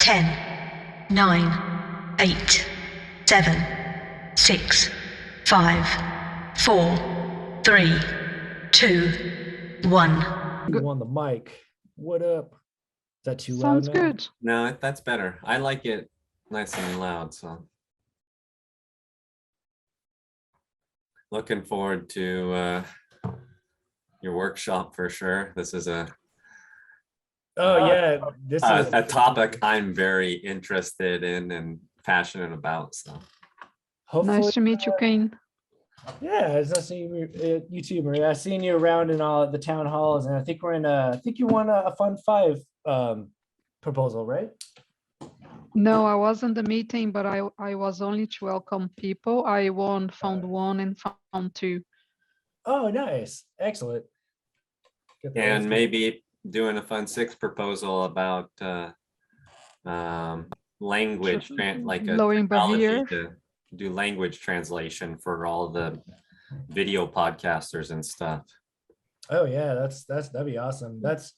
10, 9, 8, 7, 6, 5, 4, 3, 2, 1. You on the mic. What up? Is that too loud Sounds now? good. No, that's better. I like it nice and loud, so. Looking forward to your workshop for sure. This is a This is a topic I'm very interested in and passionate about. So hopefully. Nice to meet you, Kane. Yeah, it's nice seeing you too, Maria. I've seen you around in all the town halls, and I think we're in I think you won a Fund 5 proposal, right? No, I wasn't the meeting, but I was only to welcome people. I won Fund 1 and Fund 2. Oh, nice. Excellent. and maybe doing a Fund 6 proposal about language, like a Lowering technology barrier. to do language translation for all the video podcasters and stuff. Oh yeah, that'd be awesome. That's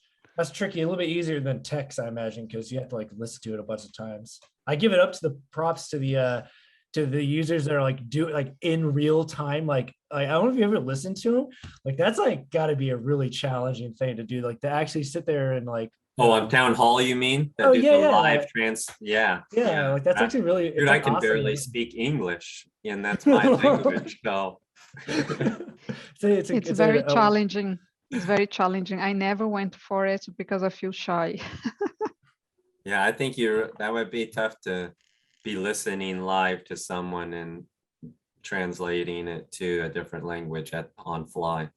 tricky, a little bit easier than text, I imagine, because you have to like listen to it a bunch of times. I give it up to the props to the users that are like in real time. Like I don't know if you ever listened to them. Like that's like got to be a really challenging thing to do. Like to actually sit there and like. Oh, on town hall, you mean? That Oh, do yeah, the yeah. live trans. Yeah. Like that's actually really. Dude, like I can awesome. barely speak English, and that's my language. So It's very challenging. It's very challenging. I never went for it because I feel shy. yeah, I think that would be tough to be listening live to someone and translating it to a different language on fly.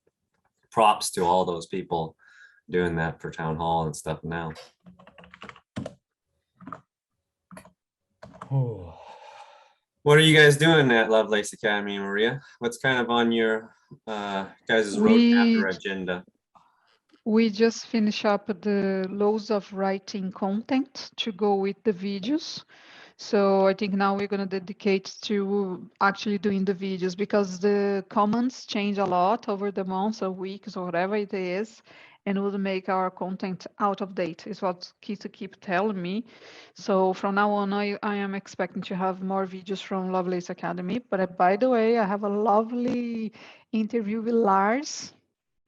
Props to all those people doing that for town hall and stuff now. Oh. What are you guys doing at Lovelace Academy, Maria? What's kind of on your guys' roadmap or agenda? We just finished up the loads of writing content to go with the videos. So I think now we're going to dedicate to actually doing the videos because the comments change a lot over the months or weeks or whatever it is, and would make our content out of date is what Keith keep telling me. So from now on, I am expecting to have more videos from Lovelace Academy. But by the way, I have a lovely interview with Lars.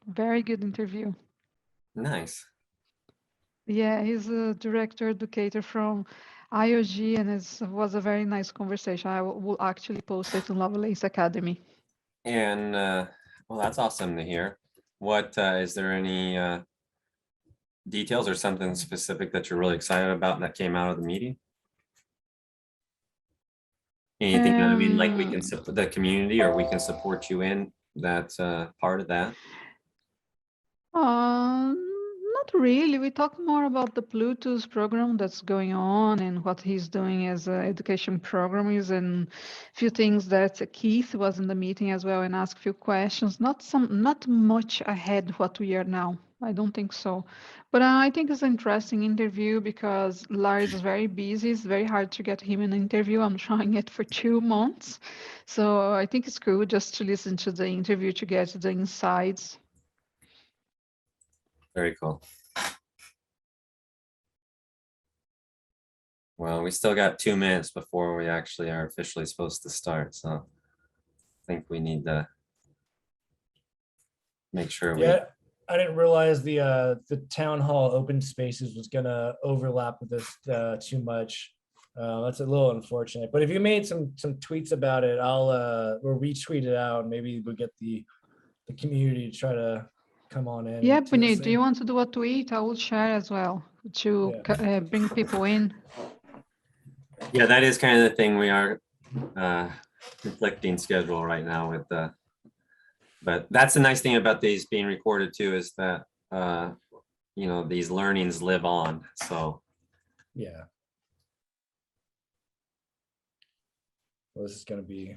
Very good interview. Nice. Yeah, he's a director educator from IOG, and it was a very nice conversation. I will actually post it on Lovelace Academy. And well, that's awesome to hear. What is there any details or something specific that you're really excited about that came out of the meeting? Anything that, I mean, like we can support the community or we can support you in that's part of that? Not really. We talk more about the Plutus program that's going on and what he's doing as education programs and a few things that Keith was in the meeting as well and asked a few questions. Not much ahead what we are now. I don't think so. But I think it's an interesting interview because Lars is very busy. It's very hard to get him an interview. I'm trying it for 2 months. So I think it's cool just to listen to the interview to get the insights. Very cool. Well, we still got 2 minutes before we actually are officially supposed to start, so I think we need to make sure I didn't realize the town hall open spaces was gonna overlap with this too much. That's a little unfortunate. But if you made some tweets about it, we'll retweet it out. Maybe we'll get the community to try to come on in. Yeah, Puneet, do you want to do a tweet? I will share as well to bring people in. Yeah, that is kind of the thing. We are conflicting schedule right now with but that's the nice thing about these being recorded too, is that you know, these learnings live on. So yeah. Well, this is gonna be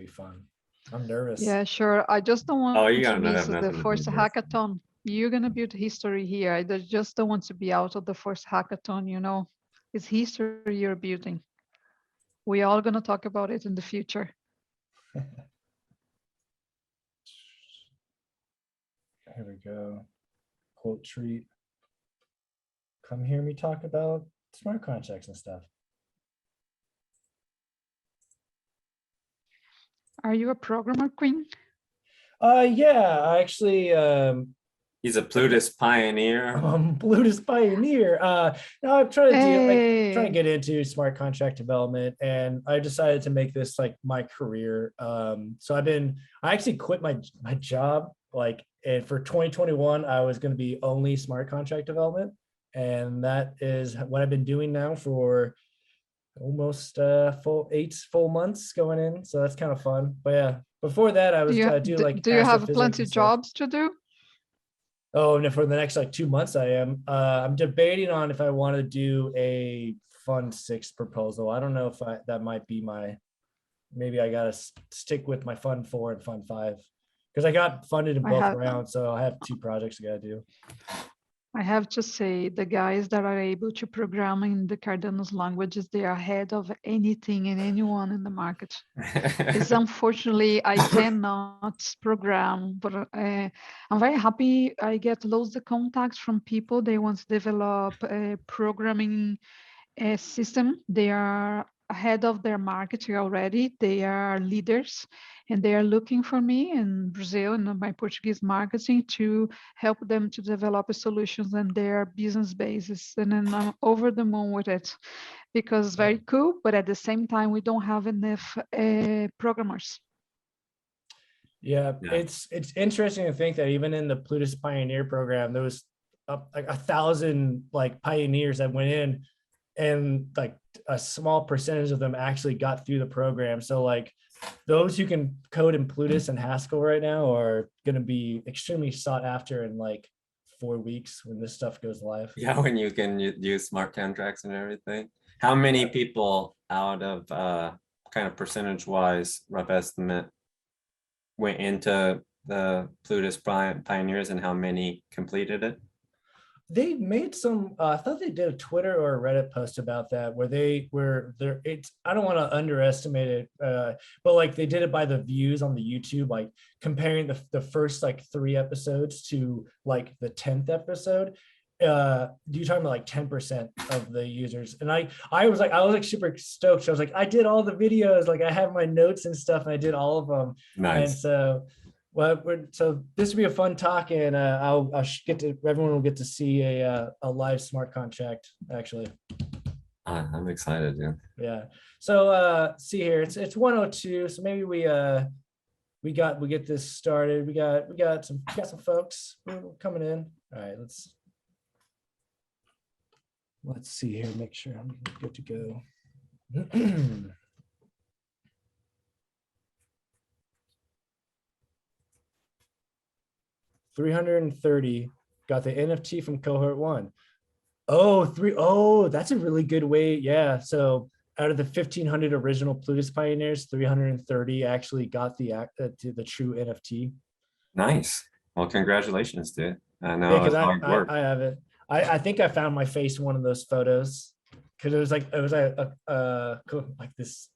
fun. I'm nervous. Yeah, sure. I just don't want to miss the first to hackathon. You're gonna build history here. I just don't want to be out of the first hackathon, you know. It's history you're building. We are gonna talk about it in the future. Here we go. Quote treat. Come hear me talk about smart contracts and stuff. Are you a programmer, Queen? Yeah, I actually He's a Plutus pioneer. Plutus Pioneer. No, I'm trying to trying to Hey, get into smart contract development, and I decided to make this like my career. So I actually quit my job like, and for 2021, I was going to be only smart contract development, and that is what I've been doing now for almost eight full months going in. So that's kind of fun. But yeah, before that, I was do like do you have astrophysics plenty and stuff. jobs to do? Oh, and for the next like 2 months, I am. I'm debating on if I want to do a Fund 6 proposal. I don't know if that might be maybe I gotta stick with my Fund 4 and Fund 5 because I got funded in I both have rounds, so I have 2 projects I gotta do. I have to say, the guys that are able to program in the Cardano's languages, they are ahead of anything and anyone in the market. It's unfortunately I cannot program, but I'm very happy. I get loads of contacts from people. They want to develop a programming system. They are ahead of their market already. They are leaders, and they are looking for me in Brazil and my Portuguese marketing to help them to develop solutions and their business basis. And then I'm over the moon with it because it's very cool. But at the same time, we don't have enough programmers. Yeah, Yeah. it's interesting to think that even in the Plutus Pioneer program, there was like 1,000 like pioneers that went in, and like a small percentage of them actually got through the program. So like those who can code in Plutus and Haskell right now are going to be extremely sought after in like 4 weeks when this stuff goes live. Yeah, when you can use smart contracts and everything. How many people out of kind of percentage wise, rough estimate, went into the Plutus Pioneers and how many completed it? They made some I thought they did a Twitter or a Reddit post about that where they were there. It's, I don't want to underestimate it, but like they did it by the views on the YouTube, like comparing the first like 3 episodes to like the 10th episode. You talking about like 10% of the users, and I was like super stoked. So I was like, I did all the videos, like I have my notes and stuff, and I did all of them. Nice. And so well, so this will be a fun talk, and I'll get to, everyone will get to see a live smart contract actually. I'm excited, dude. Yeah. So see here, it's 1:02, so maybe we get this started. We got some folks coming in. All right, let's see here, make sure I'm good to go. 330 got the NFT from cohort 1. Oh, that's a really good way. Yeah. So out of the 1,500 original Plutus Pioneers, 330 actually got the true NFT. Nice. Well, congratulations, dude. I know Yeah, because it's hard work. I have it. I think I found my face in one of those photos because it was like like this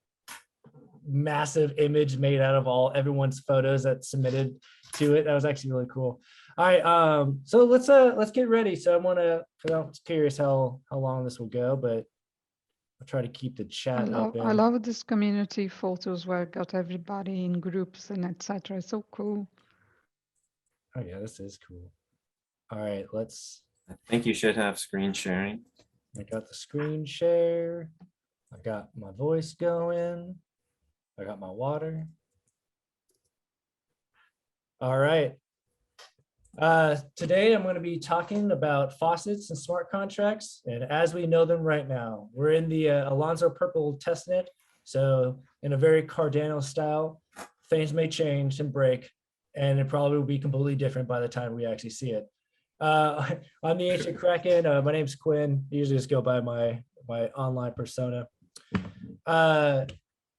massive image made out of everyone's photos that submitted to it. That was actually really cool. All right, so let's get ready. So I'm curious how long this will go, but I'll try to keep the chat open. I love this community photos where I got everybody in groups and etc. It's so cool. Oh yeah, this is cool. All right, I think you should have screen sharing. I got the screen share. I got my voice going. I got my water. All right. Today I'm going to be talking about faucets and smart contracts. And as we know them right now, we're in the Alonzo Purple testnet. So in a very Cardano style, things may change and break, and it probably will be completely different by the time we actually see it. I'm the ancient Kraken. My name's Quinn. I usually just go by my online persona.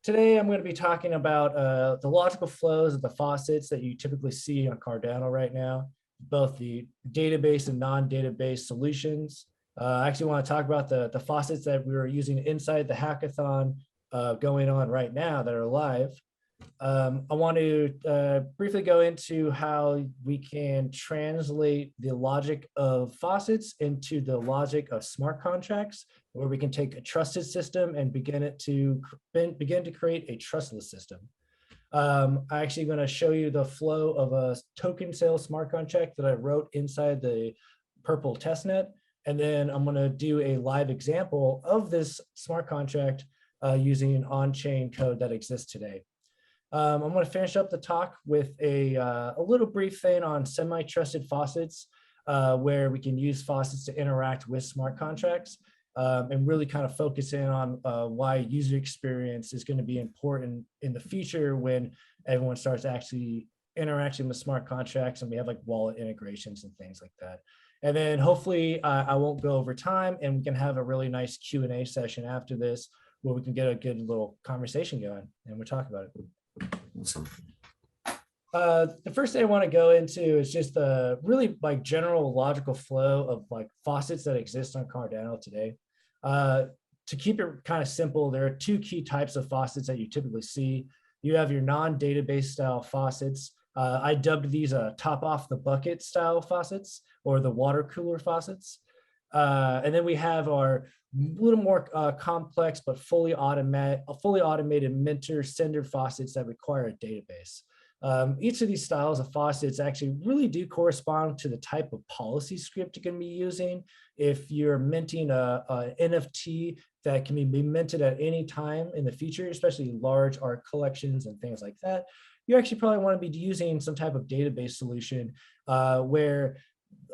Today, I'm going to be talking about the logical flows of the faucets that you typically see on Cardano right now, both the database and non-database solutions. I actually want to talk about the faucets that we were using inside the hackathon going on right now that are live. I want to briefly go into how we can translate the logic of faucets into the logic of smart contracts, where we can take a trusted system and begin to create a trustless system. I'm actually going to show you the flow of a token sales smart contract that I wrote inside the purple testnet. And then I'm going to do a live example of this smart contract using an on-chain code that exists today. I'm going to finish up the talk with a little brief thing on semi-trusted faucets, where we can use faucets to interact with smart contracts, and really kind of focus in on why user experience is going to be important in the future when everyone starts actually interacting with smart contracts and we have like wallet integrations and things like that. And then hopefully I won't go over time and we can have a really nice Q&A session after this where we can get a good little conversation going and we'll talk about it. Awesome. The first thing I want to go into is just the really like general logical flow of like faucets that exist on Cardano today. To keep it kind of simple, there are two key types of faucets that you typically see. You have your non-database style faucets. I dubbed these top off the bucket style faucets or the water cooler faucets. And then we have our little more complex but fully automated minter sender faucets that require a database. Each of these styles of faucets actually really do correspond to the type of policy script you're going to be using. If you're minting a NFT that can be minted at any time in the future, especially large art collections and things like that, you actually probably want to be using some type of database solution where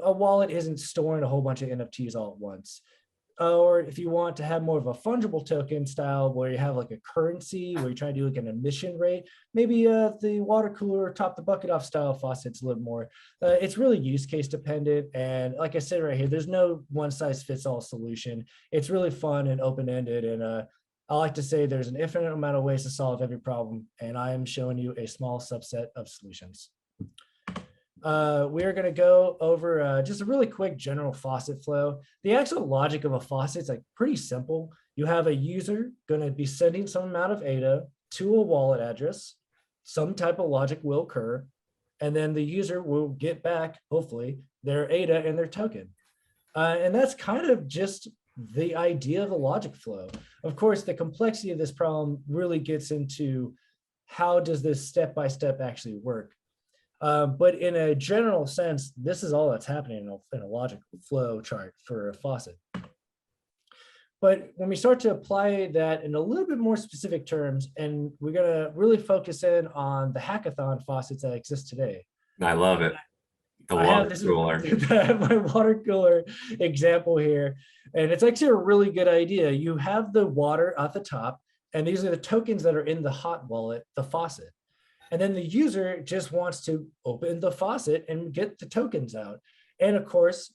a wallet isn't storing a whole bunch of NFTs all at once. Or if you want to have more of a fungible token style where you have like a currency where you're trying to do like an emission rate, maybe the water cooler top the bucket off style faucets a little more. It's really use case dependent. And like I said right here, there's no one size fits all solution. It's really fun and open-ended. And I like to say there's an infinite amount of ways to solve every problem. And I am showing you a small subset of solutions. We are going to go over just a really quick general faucet flow. The actual logic of a faucet is like pretty simple. You have a user going to be sending some amount of ADA to a wallet address. Some type of logic will occur, and then the user will get back, hopefully, their ADA and their token. And that's kind of just the idea of a logic flow. Of course, the complexity of this problem really gets into how does this step-by-step actually work. But in a general sense, this is all that's happening in a logical flow chart for a faucet. But when we start to apply that in a little bit more specific terms, and we're going to really focus in on the hackathon faucets that exist today. I love it. The water cooler. My water cooler example here. And it's actually a really good idea. You have the water at the top, and these are the tokens that are in the hot wallet, the faucet. And then the user just wants to open the faucet and get the tokens out. And of course,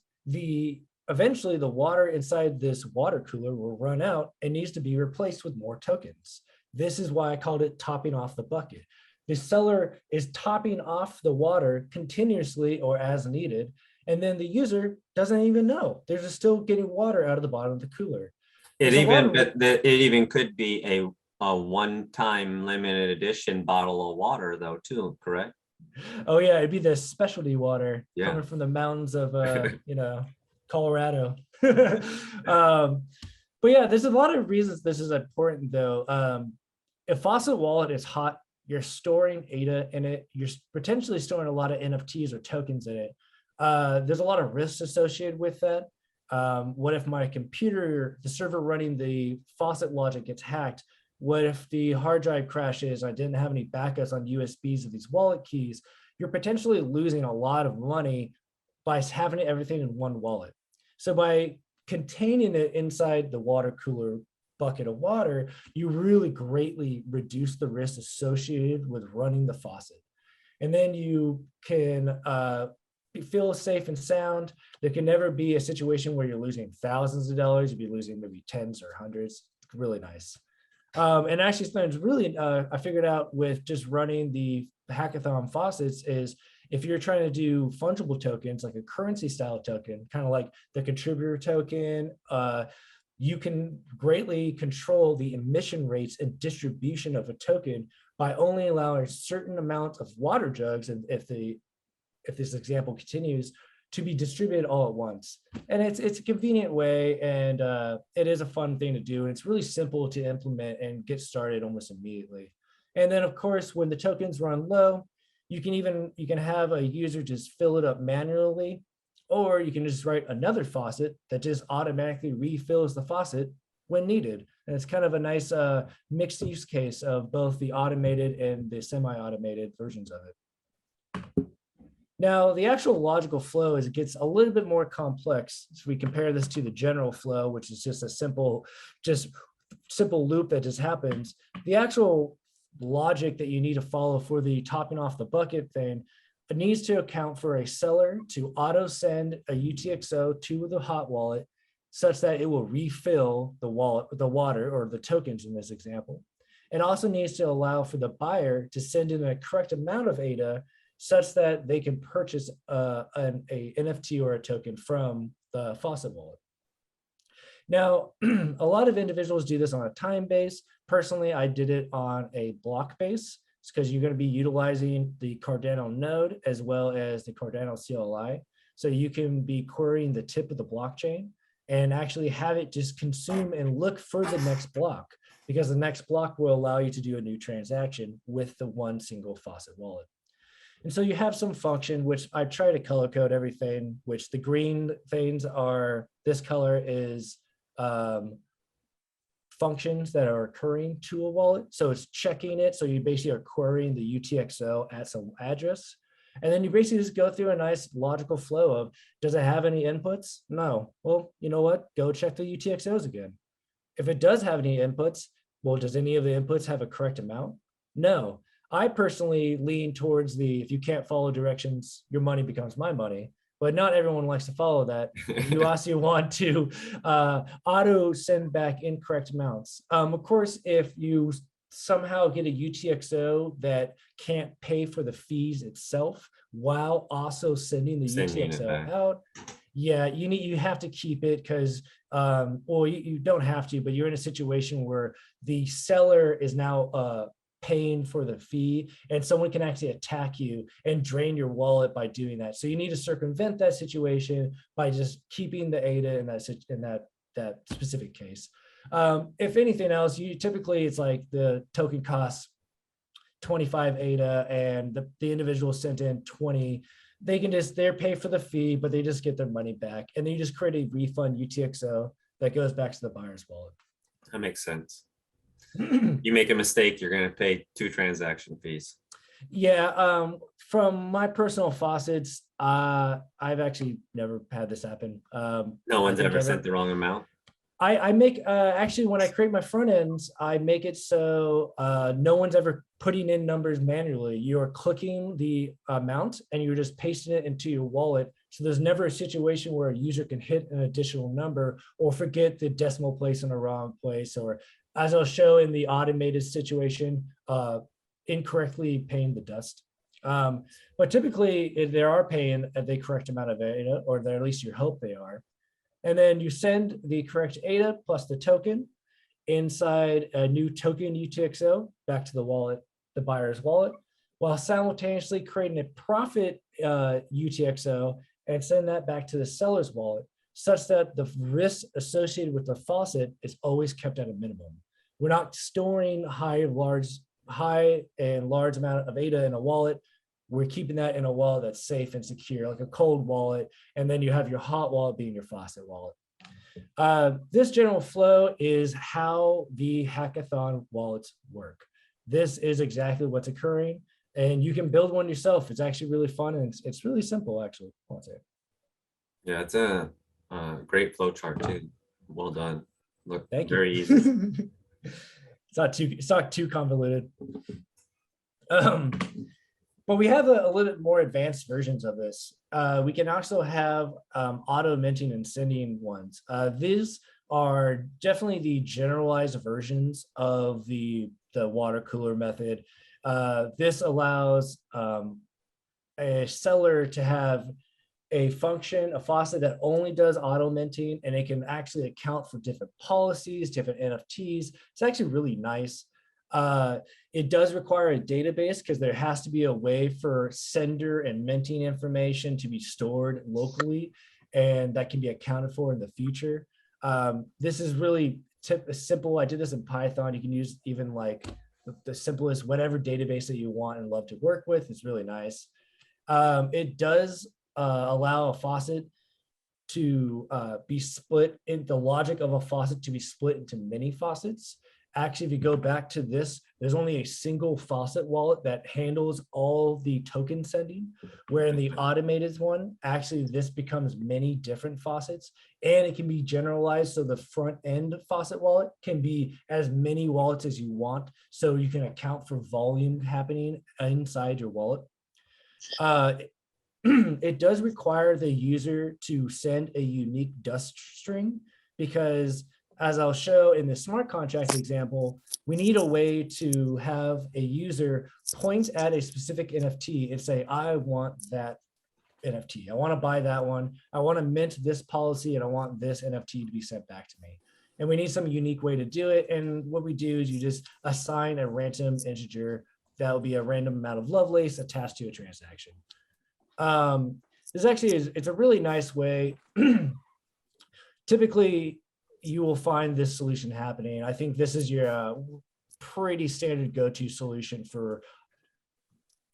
eventually the water inside this water cooler will run out and needs to be replaced with more tokens. This is why I called it topping off the bucket. The seller is topping off the water continuously or as needed. And then the user doesn't even know. They're just still getting water out of the bottom of the cooler. It even could be a one-time limited edition bottle of water though too, correct? Oh yeah, it'd be the specialty water coming from the mountains of Colorado. But yeah, there's a lot of reasons this is important though. If Faucet wallet is hot, you're storing ADA in it, you're potentially storing a lot of NFTs or tokens in it. There's a lot of risks associated with that. What if my computer, the server running the Faucet logic gets hacked? What if the hard drive crashes? I didn't have any backups on USBs of these wallet keys. You're potentially losing a lot of money by having everything in one wallet. So by containing it inside the water cooler bucket of water, you really greatly reduce the risk associated with running the faucet. And then you can feel safe and sound. There can never be a situation where you're losing thousands of dollars. You'd be losing maybe tens or hundreds. It's really nice. And actually, it's really, I figured out with just running the hackathon faucets is if you're trying to do fungible tokens, like a currency style token, kind of like the contributor token, you can greatly control the emission rates and distribution of a token by only allowing a certain amount of water jugs. And if this example continues, to be distributed all at once. And it's a convenient way, and it is a fun thing to do. And it's really simple to implement and get started almost immediately. And then of course, when the tokens run low, you can have a user just fill it up manually, or you can just write another faucet that just automatically refills the faucet when needed. And it's kind of a nice mixed use case of both the automated and the semi-automated versions of it. Now, the actual logical flow is it gets a little bit more complex. So we compare this to the general flow, which is just a simple loop that just happens. The actual logic that you need to follow for the topping off the bucket thing, it needs to account for a seller to auto send a UTXO to the hot wallet such that it will refill the water or the tokens in this example. It also needs to allow for the buyer to send in a correct amount of ADA such that they can purchase a NFT or a token from the Faucet wallet. Now, a lot of individuals do this on a time base. Personally, I did it on a block base. It's because you're going to be utilizing the Cardano node as well as the Cardano CLI. So you can be querying the tip of the blockchain and actually have it just consume and look for the next block, because the next block will allow you to do a new transaction with the one single Faucet wallet. And so you have some function, which I try to color code everything, which the green things are, this color is functions that are occurring to a wallet. So it's checking it. So you basically are querying the UTXO at some address. And then you basically just go through a nice logical flow of, does it have any inputs? No. Well, you know what? Go check the UTXOs again. If it does have any inputs, well, does any of the inputs have a correct amount? No. I personally lean towards the, if you can't follow directions, your money becomes my money. But not everyone likes to follow that. You also want to auto send back incorrect amounts. Of course, if you somehow get a UTXO that can't pay for the fees itself while also sending the UTXO out, yeah, you have to keep it because, well, you don't have to, but you're in a situation where the seller is now paying for the fee, and someone can actually attack you and drain your wallet by doing that. So you need to circumvent that situation by just keeping the ADA in that specific case. If anything else, typically it's like the token costs 25 ADA and the individual sent in 20. They can they're pay for the fee, but they just get their money back. And then you just create a refund UTXO that goes back to the buyer's wallet. That makes sense. You make a mistake, you're going to pay 2 transaction fees. Yeah, from my personal faucets, I've actually never had this happen. No one's ever sent the wrong amount. I make, actually, when I create my front ends, I make it so no one's ever putting in numbers manually. You're clicking the amount and you're just pasting it into your wallet. So there's never a situation where a user can hit an additional number or forget the decimal place in the wrong place, or as I'll show in the automated situation, incorrectly paying the dust. But typically they are paying the correct amount of ADA, or at least you hope they are. And then you send the correct ADA plus the token inside a new token UTXO back to the wallet, the buyer's wallet, while simultaneously creating a profit UTXO and send that back to the seller's wallet, such that the risk associated with the faucet is always kept at a minimum. We're not storing high and large amount of ADA in a wallet. We're keeping that in a wallet that's safe and secure, like a cold wallet. And then you have your hot wallet being your faucet wallet. This general flow is how the Hackathon wallets work. This is exactly what's occurring. And you can build one yourself. It's actually really fun, and it's really simple, actually. Yeah, it's a great flow chart too. Well done. Look, Thank you. very easy. It's not too convoluted. But we have a little bit more advanced versions of this. We can also have auto minting and sending ones. These are definitely the generalized versions of the water cooler method. This allows a seller to have a function, a faucet that only does auto minting, and it can actually account for different policies, different NFTs. It's actually really nice. It does require a database because there has to be a way for sender and minting information to be stored locally, and that can be accounted for in the future. This is really simple. I did this in Python. You can use even like the simplest, whatever database that you want and love to work with. It's really nice. It does allow a faucet to be split in the logic of a faucet to be split into many faucets. Actually, if you go back to this, there's only a single faucet wallet that handles all the token sending, where in the automated one, actually this becomes many different faucets, and it can be generalized. So the front end faucet wallet can be as many wallets as you want. So you can account for volume happening inside your wallet. It does require the user to send a unique dust string because, as I'll show in the smart contract example, we need a way to have a user point at a specific NFT and say, I want that NFT. I want to buy that one. I want to mint this policy and I want this NFT to be sent back to me. And we need some unique way to do it. And what we do is you just assign a random integer that will be a random amount of Lovelace attached to a transaction. This actually is, it's a really nice way. Typically, you will find this solution happening. I think this is your pretty standard go-to solution for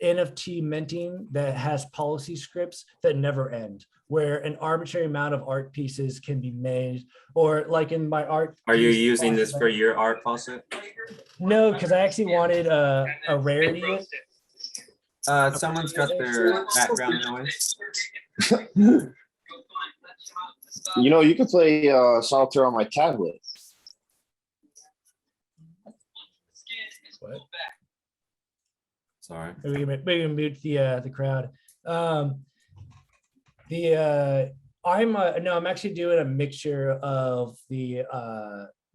NFT minting that has policy scripts that never end, where an arbitrary amount of art pieces can be made, or like in my art. Are you using this for your art faucet? No, because I actually wanted a rarity. Someone's got their background noise. You know, you could play solitaire on my tablet. What? Sorry. We can mute the crowd. I'm actually doing a mixture of the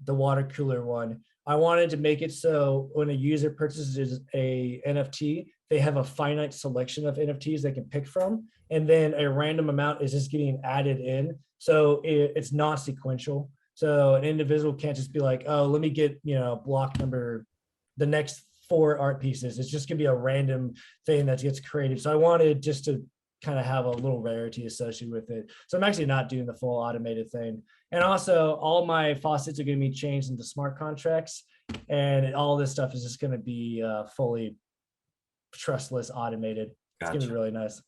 water cooler one. I wanted to make it so when a user purchases a NFT, they have a finite selection of NFTs they can pick from, and then a random amount is just getting added in. So it's not sequential. So an individual can't just be like, oh, let me get, block number, the next 4 art pieces. It's just gonna be a random thing that gets created. So I wanted just to kind of have a little rarity associated with it. So I'm actually not doing the full automated thing. And also all my faucets are gonna be changed into smart contracts, and all this stuff is just gonna be fully trustless automated. It's gonna be really nice.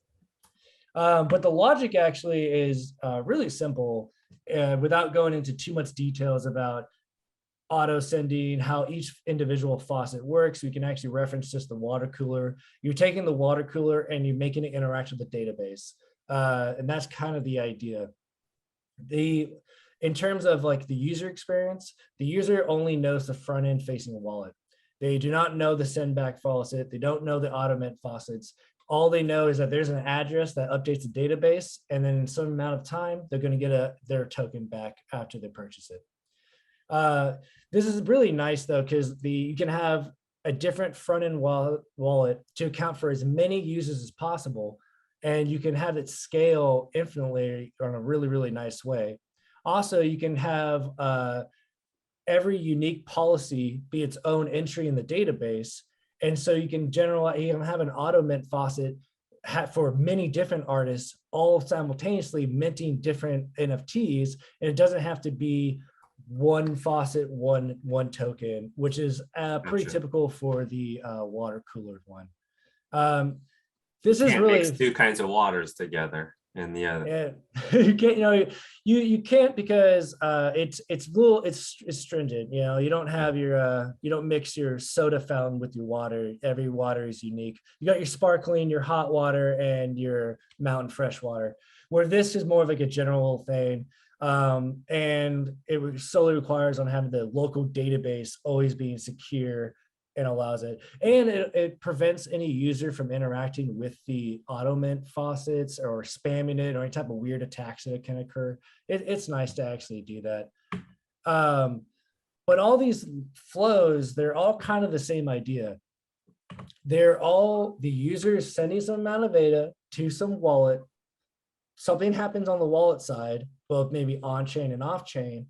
But the logic actually is really simple without going into too much details about auto sending, how each individual faucet works. We can actually reference just the water cooler. You're taking the water cooler and you're making it interact with the database. And that's kind of the idea. In terms of like the user experience, the user only knows the front end facing wallet. They do not know the send back faucet. They don't know the automate faucets. All they know is that there's an address that updates the database, and then in some amount of time, they're going to get their token back after they purchase it. This is really nice though, because you can have a different front end wallet to account for as many users as possible, and you can have it scale infinitely in a really, really nice way. Also, you can have every unique policy be its own entry in the database. And so you can have an auto mint faucet for many different artists, all simultaneously minting different NFTs. And it doesn't have to be one faucet, one token, which is pretty typical for the water cooler one. This is really mix 2 kinds of waters together. And the other, yeah, you can't, you can't because it's stringent. You don't have your you don't mix your soda fountain with your water. Every water is unique. You got your sparkling, your hot water, and your mountain fresh water. Where this is more of like a general thing, and it solely requires on having the local database always being secure. And allows it, and it prevents any user from interacting with the auto mint faucets or spamming it or any type of weird attacks that can occur. It's nice to actually do that. But all these flows, they're all kind of the same idea. They're all the user sending some amount of data to some wallet. Something happens on the wallet side, both maybe on chain and off chain,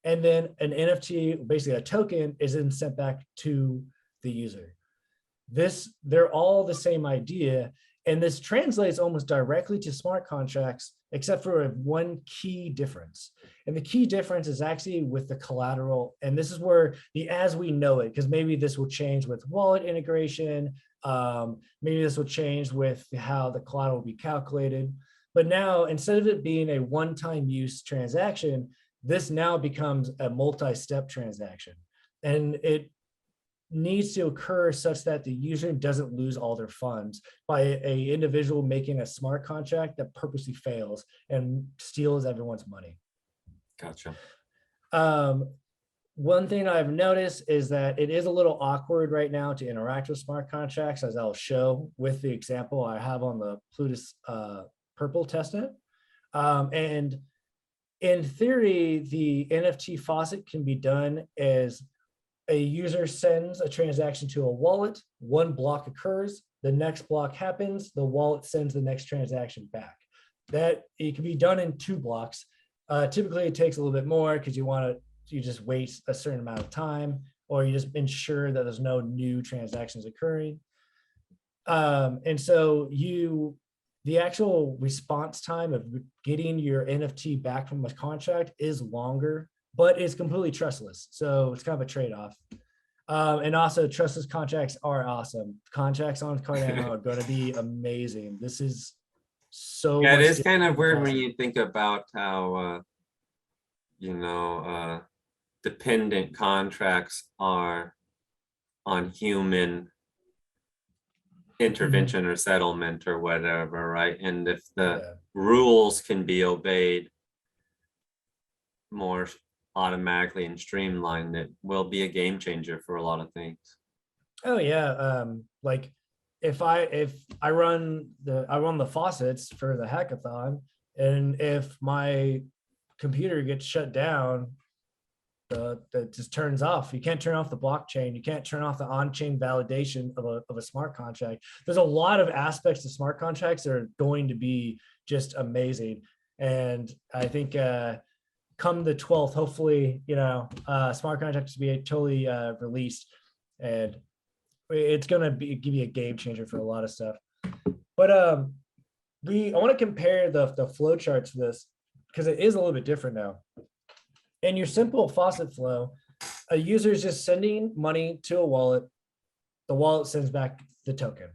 and then an NFT, basically a token, is then sent back to the user. They're all the same idea, and this translates almost directly to smart contracts, except for one key difference. And the key difference is actually with the collateral. And this is where the as we know it, because maybe this will change with wallet integration. Maybe this will change with how the collateral will be calculated. But now, instead of it being a one-time use transaction, this now becomes a multi-step transaction. And it needs to occur such that the user doesn't lose all their funds by a individual making a smart contract that purposely fails and steals everyone's money. Gotcha. One thing I've noticed is that it is a little awkward right now to interact with smart contracts, as I'll show with the example I have on the Plutus Purple testnet. And in theory, the NFT faucet can be done as a user sends a transaction to a wallet, one block occurs, the next block happens, the wallet sends the next transaction back. That it can be done in 2 blocks. Typically it takes a little bit more because you just waste a certain amount of time, or you just ensure that there's no new transactions occurring. And so the actual response time of getting your NFT back from a contract is longer, but it's completely trustless. So it's kind of a trade-off. And also trustless contracts are awesome. Contracts on Cardano are going to be amazing. This is so Yeah, it much is kind of weird when awesome. you think about how, dependent contracts are on human intervention or settlement or whatever, right? And if the rules can be obeyed more automatically and streamlined, it will be a game changer for a lot of things. Oh yeah, like if I run the faucets for the hackathon, and if my computer gets shut down, that just turns off. You can't turn off the blockchain. You can't turn off the on-chain validation of a smart contract. There's a lot of aspects to smart contracts that are going to be just amazing. And I think come the 12th, hopefully, smart contracts will be totally released, and it's going to give you a game changer for a lot of stuff. But I want to compare the flow charts to this, because it is a little bit different now. In your simple faucet flow, a user is just sending money to a wallet. The wallet sends back the token.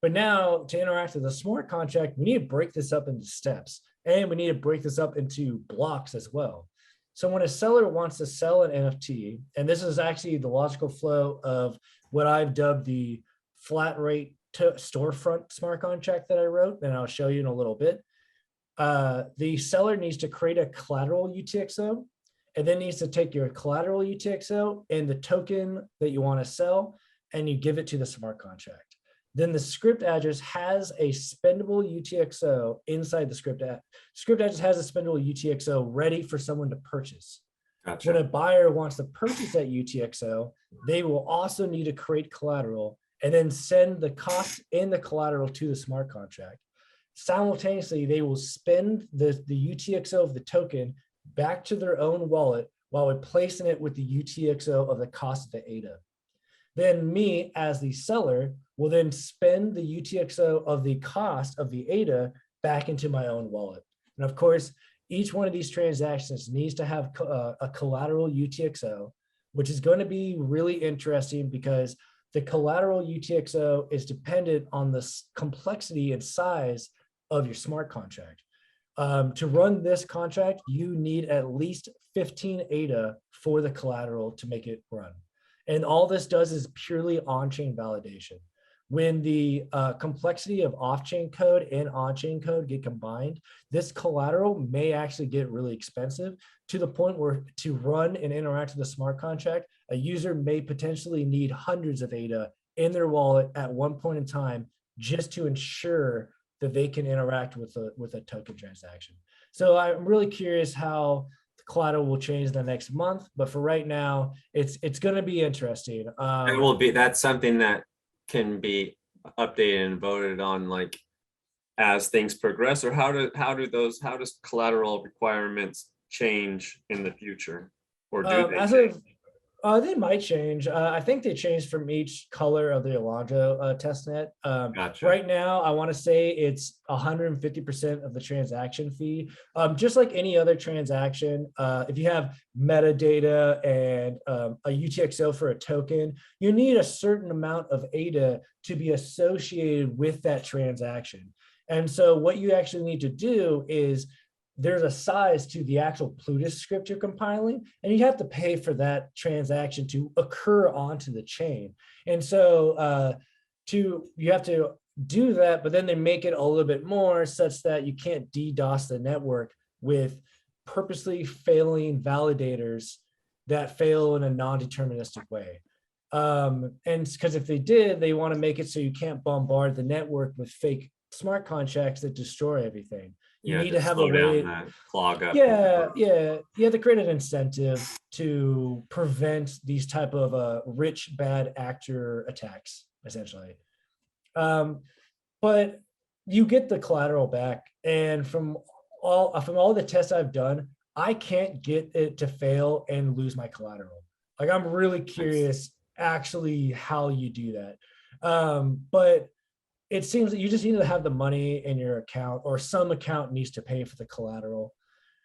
But now to interact with a smart contract, we need to break this up into steps, and we need to break this up into blocks as well. So when a seller wants to sell an NFT, and this is actually the logical flow of what I've dubbed the flat rate to storefront smart contract that I wrote, and I'll show you in a little bit. The seller needs to create a collateral UTXO, and then needs to take your collateral UTXO and the token that you want to sell, and you give it to the smart contract. Then the script address has a spendable UTXO inside the script address. Script address has a spendable UTXO ready for someone to purchase. Gotcha. When a buyer wants to purchase that UTXO, they will also need to create collateral and then send the cost and the collateral to the smart contract. Simultaneously, they will spend the UTXO of the token back to their own wallet while replacing it with the UTXO of the cost of the ADA. Then me, as the seller, will then spend the UTXO of the cost of the ADA back into my own wallet. And of course, each one of these transactions needs to have a collateral UTXO, which is going to be really interesting because the collateral UTXO is dependent on the complexity and size of your smart contract. To run this contract, you need at least 15 ADA for the collateral to make it run. And all this does is purely on-chain validation. When the complexity of off-chain code and on-chain code get combined, this collateral may actually get really expensive, to the point where to run and interact with a smart contract, a user may potentially need hundreds of ADA in their wallet at one point in time just to ensure that they can interact with a token transaction. So I'm really curious how the collateral will change the next month, but for right now, it's going to be interesting. It will be. That's something that can be updated and voted on, like, as things progress, or how does collateral requirements change in the future, or do they change? They might change. I think they changed from each color of the Alonso testnet. Gotcha. Right now, I want to say it's 150% of the transaction fee. Just like any other transaction, if you have metadata and a UTXO for a token, you need a certain amount of ADA to be associated with that transaction. And so what you actually need to do is there's a size to the actual Plutus script you're compiling, and you have to pay for that transaction to occur onto the chain. And so you have to do that, but then they make it a little bit more such that you can't DDoS the network with purposely failing validators that fail in a non-deterministic way. And because if they did, they want to make it so you can't bombard the network with fake smart contracts that destroy everything. You need to have a way. Clog up. Yeah. You have to create an incentive to prevent these type of rich bad actor attacks, essentially. But you get the collateral back, and from all the tests I've done, I can't get it to fail and lose my collateral. Like, I'm really curious actually how you do that. But it seems that you just need to have the money in your account, or some account needs to pay for the collateral.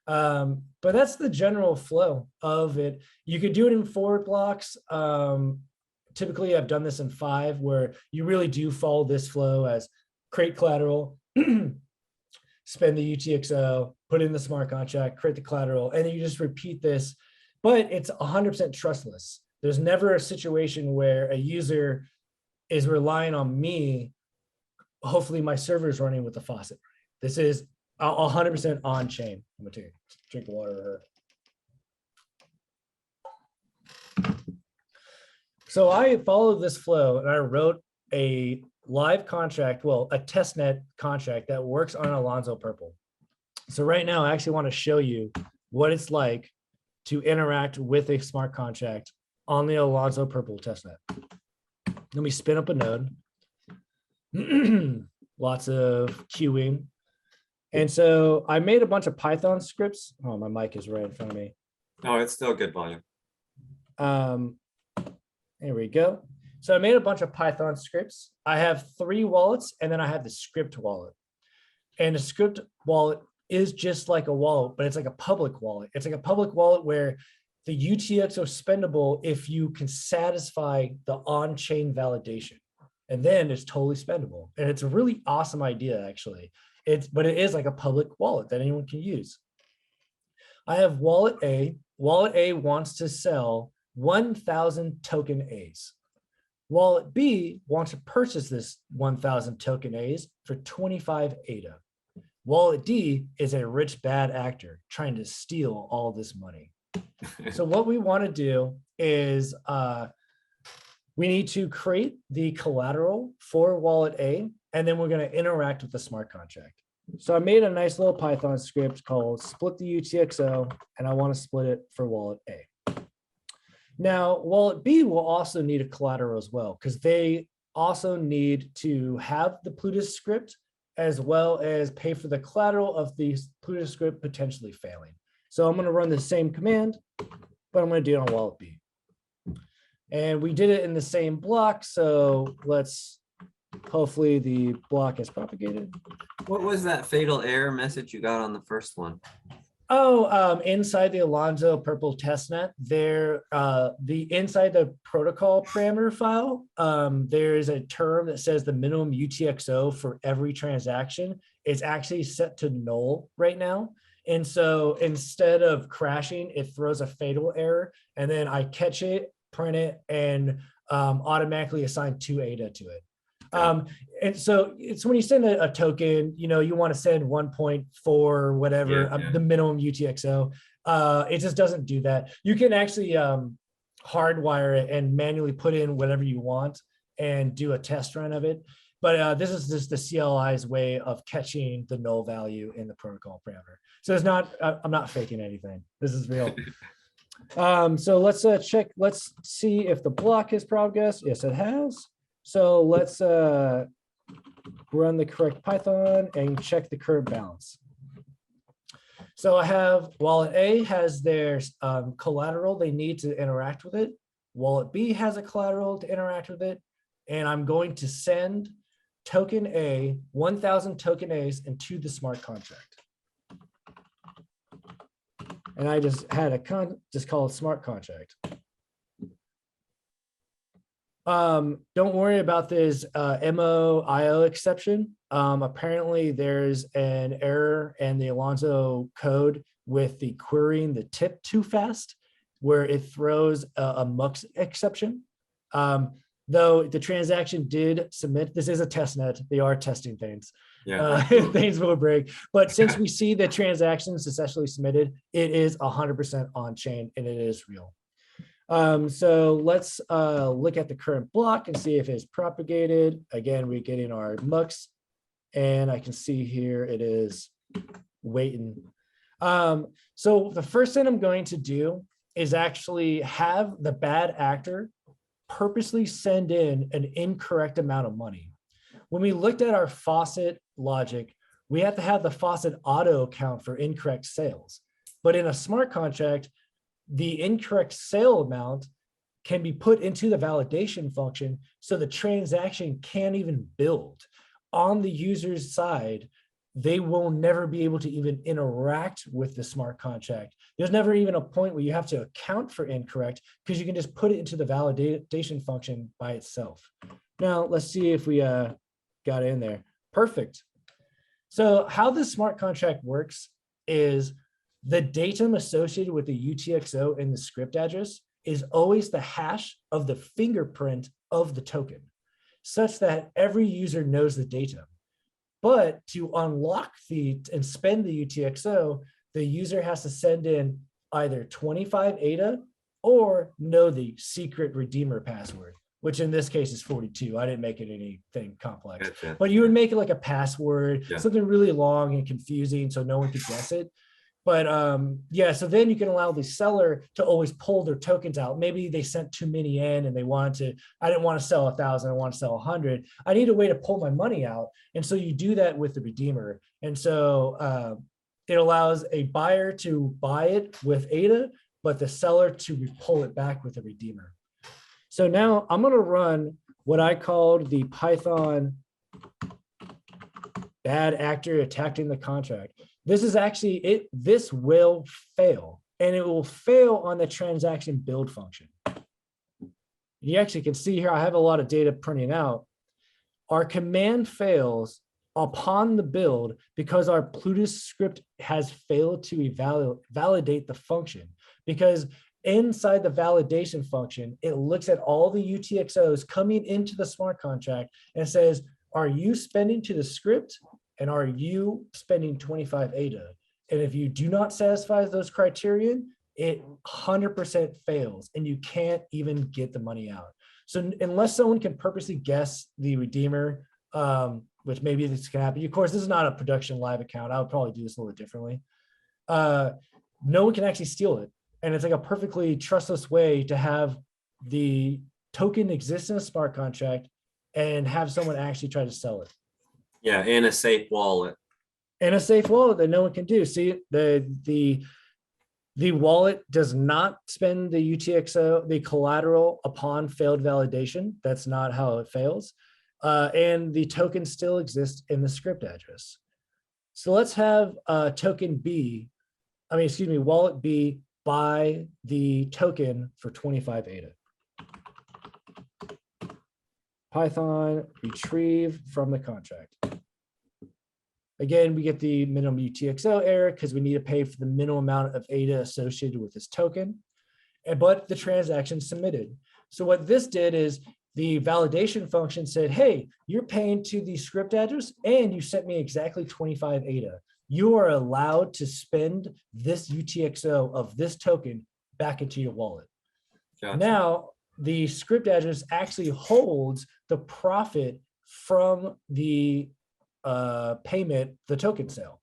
But that's the general flow of it. You could do it in forward blocks. Typically, I've done this in 5, where you really do follow this flow as create collateral, spend the UTXO, put in the smart contract, create the collateral, and then you just repeat this. But it's 100% trustless. There's never a situation where a user is relying on me. Hopefully my server is running with the faucet. This is 100% on chain. I'm gonna take a drink of water. So I followed this flow, and I wrote a live contract, well, a testnet contract that works on Alonso Purple. So right now, I actually want to show you what it's like to interact with a smart contract on the Alonso Purple testnet. Let me spin up a node. Lots of queuing. And so I made a bunch of Python scripts. Oh, my mic is right in front of me. No, it's still good volume. There we go. So I made a bunch of Python scripts. I have 3 wallets, and then I have the script wallet. And the script wallet is just like a wallet, but it's like a public wallet. It's like a public wallet where the UTXO is spendable if you can satisfy the on-chain validation. And then it's totally spendable. And it's a really awesome idea, actually. But it is like a public wallet that anyone can use. I have wallet A. Wallet A wants to sell 1,000 token A's. Wallet B wants to purchase this 1,000 token A's for 25 ADA. Wallet D is a rich bad actor trying to steal all this money. So what we want to do is we need to create the collateral for wallet A, and then we're going to interact with the smart contract. So I made a nice little Python script called split the UTXO, and I want to split it for wallet A. Now, wallet B will also need a collateral as well, because they also need to have the Plutus script as well as pay for the collateral of the Plutus script potentially failing. So I'm going to run the same command, but I'm going to do it on wallet B. And we did it in the same block, so let's hopefully the block has propagated. What was that fatal error message you got on the first one? Oh, inside the Alonso Purple testnet, inside the protocol parameter file, there is a term that says the minimum UTXO for every transaction is actually set to null right now. And so instead of crashing, it throws a fatal error, and then I catch it, print it, and automatically assign 2 ADA to it. And so it's when you send a token, you want to send 1.4 whatever, the minimum UTXO. It just doesn't do that. You can actually hardwire it and manually put in whatever you want and do a test run of it. But this is just the CLI's way of catching the null value in the protocol parameter. So it's not, I'm not faking anything. This is real. So let's check. Let's see if the block has progressed. Yes, it has. So let's run the correct Python and check the current balance. So I have wallet A has their collateral they need to interact with it. wallet B has a collateral to interact with it, and I'm going to send token A, 1,000 token A's into the smart contract. And I just had just call it smart contract. Don't worry about this MOIO exception. Apparently there's an error in the Alonso code with the querying the tip too fast, where it throws a MUX exception. Though the transaction did submit, this is a test net, they are testing things. Yeah. Things will break. But since we see the transaction successfully submitted, it is 100% on chain and it is real. So let's look at the current block and see if it's propagated. Again, we're getting our MUX, and I can see here it is waiting. So the first thing I'm going to do is actually have the bad actor purposely send in an incorrect amount of money. When we looked at our Faucet logic, we have to have the Faucet auto account for incorrect sales. But in a smart contract, the incorrect sale amount can be put into the validation function so the transaction can't even build. On the user's side, they will never be able to even interact with the smart contract. There's never even a point where you have to account for incorrect because you can just put it into the validation function by itself. Now, let's see if we got in there. Perfect. So how this smart contract works is the datum associated with the UTXO in the script address is always the hash of the fingerprint of the token, such that every user knows the datum. But to unlock and spend the UTXO, the user has to send in either 25 ADA or know the secret redeemer password, which in this case is 42. I didn't make it anything complex. Gotcha. But you would make it like a password, Yeah. something really long and confusing so no one could guess it. But yeah, so then you can allow the seller to always pull their tokens out. Maybe they sent too many in and they wanted to, I didn't want to sell 1,000, I want to sell 100. I need a way to pull my money out. And so you do that with the redeemer. And so it allows a buyer to buy it with ADA, but the seller to pull it back with a redeemer. So now I'm going to run what I called the Python bad actor attacking the contract. This is actually it. This will fail, and it will fail on the transaction build function. You actually can see here, I have a lot of data printing out. Our command fails upon the build because our Plutus script has failed to validate the function, because inside the validation function, it looks at all the UTXOs coming into the smart contract and says, are you spending to the script? And are you spending 25 ADA? And if you do not satisfy those criterion, it 100% fails and you can't even get the money out. So unless someone can purposely guess the redeemer, which maybe this can happen. Of course, this is not a production live account. I would probably do this a little bit differently. No one can actually steal it. And it's like a perfectly trustless way to have the token exist in a smart contract and have someone actually try to sell it. Yeah, in a safe wallet. And a safe wallet that no one can do. See, the wallet does not spend the UTXO, the collateral upon failed validation. That's not how it fails. And the token still exists in the script address. So let's have token B, wallet B buy the token for 25 ADA. Python retrieve from the contract. Again, we get the minimum UTXO error because we need to pay for the minimum amount of ADA associated with this token, but the transaction submitted. So what this did is the validation function said, hey, you're paying to the script address and you sent me exactly 25 ADA. You are allowed to spend this UTXO of this token back into your wallet. Gotcha. Now, the script address actually holds the profit from the payment, the token sale.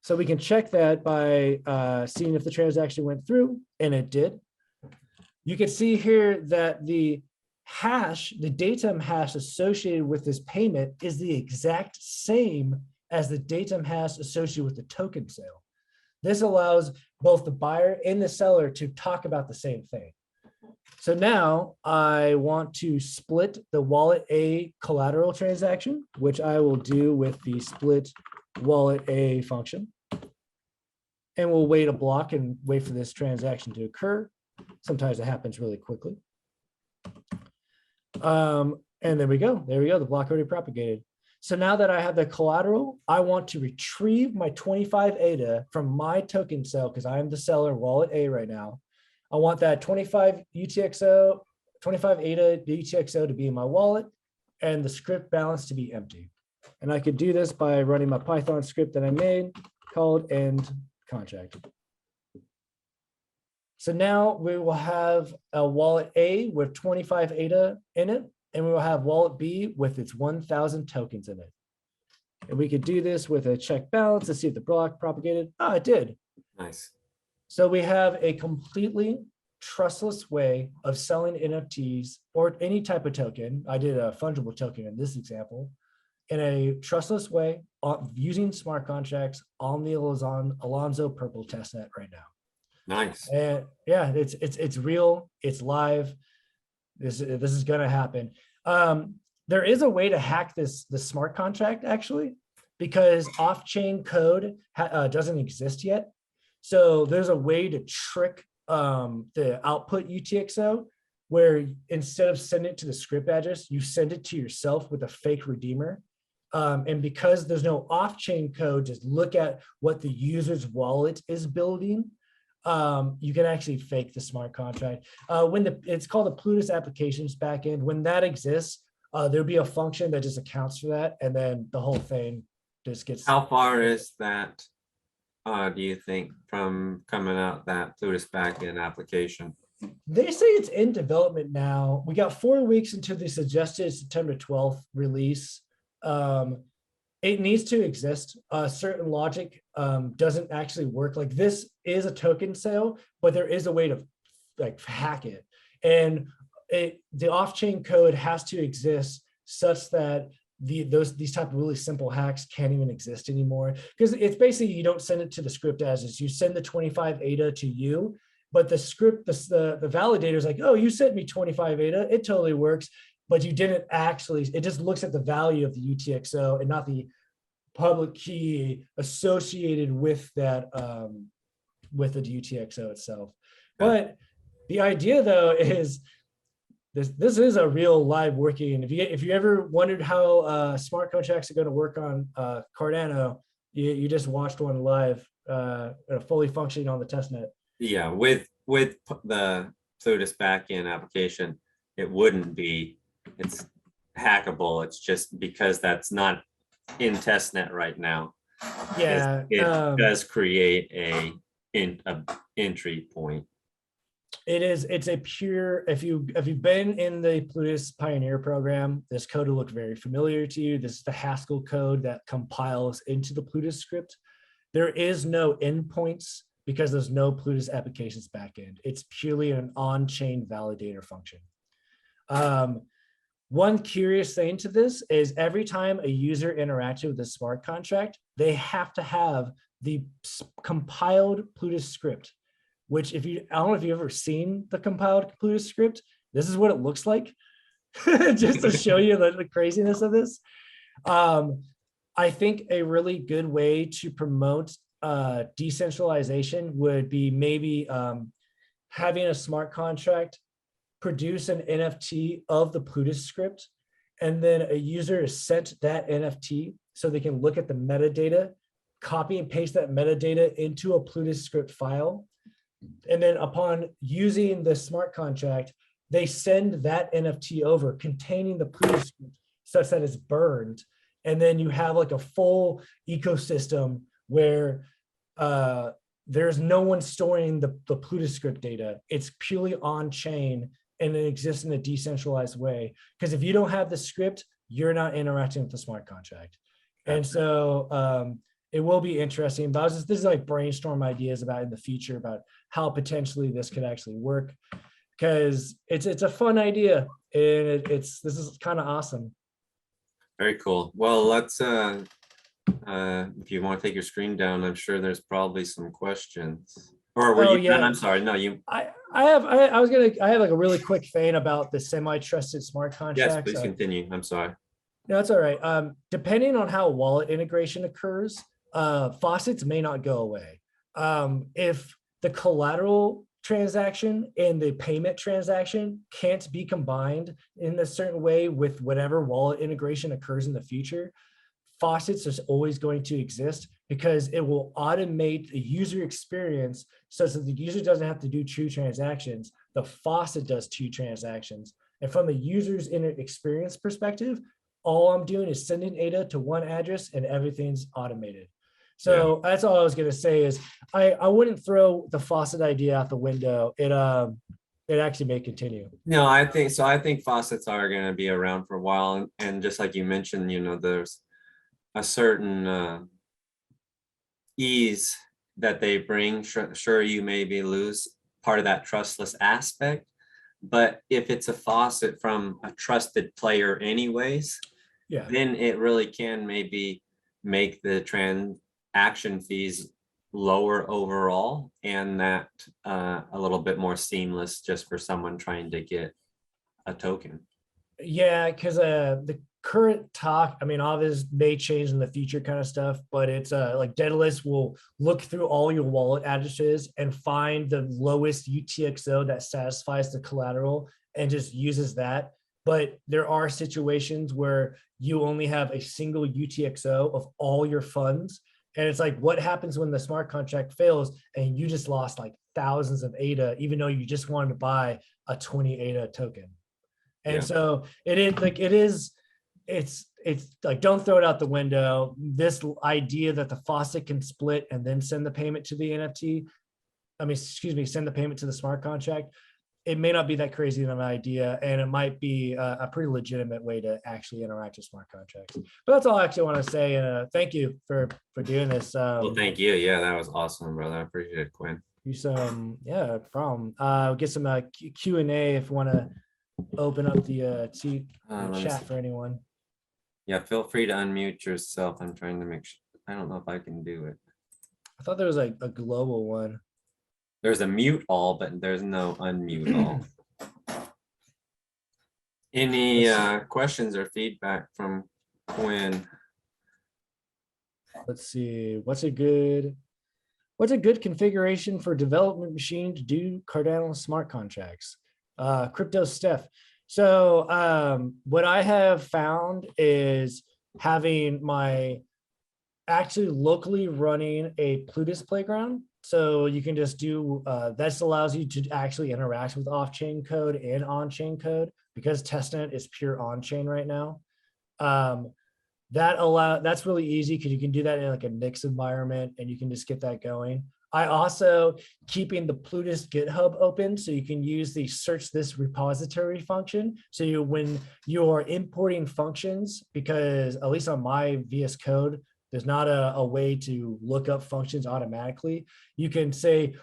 So we can check that by seeing if the transaction went through, and it did. You can see here that the hash, the datum hash associated with this payment is the exact same as the datum hash associated with the token sale. This allows both the buyer and the seller to talk about the same thing. So now I want to split the wallet A collateral transaction, which I will do with the split wallet A function. And we'll wait a block and wait for this transaction to occur. Sometimes it happens really quickly. And there we go. There we go. The block already propagated. So now that I have the collateral, I want to retrieve my 25 ADA from my token cell because I am the seller wallet A right now. I want that 25 UTXO, 25 ADA UTXO to be in my wallet and the script balance to be empty. And I could do this by running my Python script that I made called end contract. So now we will have a wallet A with 25 ADA in it, and we will have wallet B with its 1,000 tokens in it. And we could do this with a check balance to see if the block propagated. Oh, it did. Nice. So we have a completely trustless way of selling NFTs or any type of token. I did a fungible token in this example in a trustless way using smart contracts on the Alonzo Purple testnet right now. Nice. And yeah, it's real, it's live. This is gonna happen. There is a way to hack the smart contract actually, because off-chain code doesn't exist yet. So there's a way to trick the output UTXO where instead of sending it to the script address, you send it to yourself with a fake redeemer. And because there's no off-chain code, just look at what the user's wallet is building. You can actually fake the smart contract. It's called the Plutus applications backend. When that exists, there'll be a function that just accounts for that, and then the whole thing just gets. How far is that, do you think, from coming out that Plutus backend application? They say it's in development now. We got 4 weeks into the suggested September 12th release. It needs to exist. Certain logic doesn't actually work. Like this is a token sale, but there is a way to like hack it. And the off-chain code has to exist such that these type of really simple hacks can't even exist anymore. Because it's basically, you don't send it to the script as is. You send the 25 ADA to you, but the script, the validator is like, oh, you sent me 25 ADA. It totally works. But you didn't actually, it just looks at the value of the UTXO and not the public key associated with that, with the UTXO itself. But the idea though is this is a real live working. If you ever wondered how smart contracts are going to work on Cardano, you just watched one live, fully functioning on the testnet. Yeah, with the Plutus backend application, it wouldn't be. It's hackable. It's just because that's not in testnet right now. Yeah, it does create a entry point. It is. It's a pure. If you've been in the Plutus Pioneer program, this code will look very familiar to you. This is the Haskell code that compiles into the Plutus script. There is no endpoints because there's no Plutus applications backend. It's purely an on-chain validator function. One curious thing to this is every time a user interacts with a smart contract, they have to have the compiled Plutus script, which I don't know if you've ever seen the compiled Plutus script. This is what it looks like, just to show you the craziness of this. I think a really good way to promote decentralization would be maybe having a smart contract produce an NFT of the Plutus script, and then a user is sent that NFT so they can look at the metadata, copy and paste that metadata into a Plutus script file. And then upon using the smart contract, they send that NFT over containing the Plutus script such that it's burned. And then you have like a full ecosystem where there's no one storing the Plutus script data. It's purely on chain and it exists in a decentralized way. Because if you don't have the script, you're not interacting with the smart contract. And so it will be interesting. But this is like brainstorm ideas about in the future about how potentially this could actually work. Because it's a fun idea and this is kind of awesome. Very cool. Well, let's if you want to take your screen down, I'm sure there's probably some questions. Or were Oh, you done? yeah. I'm sorry. No, you. I have like a really quick vein about the semi-trusted smart Yes, contracts. please continue. I'm sorry. No, that's all right. Depending on how wallet integration occurs, faucets may not go away. If the collateral transaction and the payment transaction can't be combined in a certain way with whatever wallet integration occurs in the future, faucets is always going to exist because it will automate the user experience such that the user doesn't have to do two transactions. The faucet does two transactions. And from the user's experience perspective, all I'm doing is sending ADA to one address and everything's automated. So that's all I was going to say is I wouldn't throw the faucet idea out the window. It actually may continue. No, I think so. I think faucets are going to be around for a while. And just like you mentioned, there's a certain ease that they bring. Sure, you maybe lose part of that trustless aspect, but if it's a faucet from a trusted player anyways, Yeah. then it really can maybe make the transaction fees lower overall, and that a little bit more seamless just for someone trying to get a token. Yeah, because the current talk, I mean, all this may change in the future kind of stuff, but it's like Daedalus will look through all your wallet addresses and find the lowest UTXO that satisfies the collateral and just uses that. But there are situations where you only have a single UTXO of all your funds. And it's like, what happens when the smart contract fails and you just lost like thousands of ADA, even though you just wanted to buy a 20 ADA token? And so it's like, don't throw it out the window. This idea that the faucet can split and then send the payment to the NFT, send the payment to the smart contract. It may not be that crazy of an idea, and it might be a pretty legitimate way to actually interact with smart contracts. But that's all I actually want to say. And thank you for doing this. Well, thank you. Yeah, that was awesome, brother. I appreciate it, Quinn. Yeah, problem. Get some Q&A if you want to open up the chat for anyone. Yeah, feel free to unmute yourself. I'm trying to make sure. I don't know if I can do it. I thought there was like a global one. There's a mute all, but there's no unmute all. Any questions or feedback from Quinn? Let's see. What's a good configuration for development machine to do Cardano smart contracts? Crypto Steph. So what I have found is having actually locally running a Plutus playground. So you can just do, that allows you to actually interact with off-chain code and on-chain code, because testnet is pure on-chain right now. That's really easy because you can do that in like a Nix environment and you can just get that going. I also keeping the Plutus GitHub open so you can use the search this repository function. So when you are importing functions, because at least on my VS Code, there's not a way to look up functions automatically. You can say,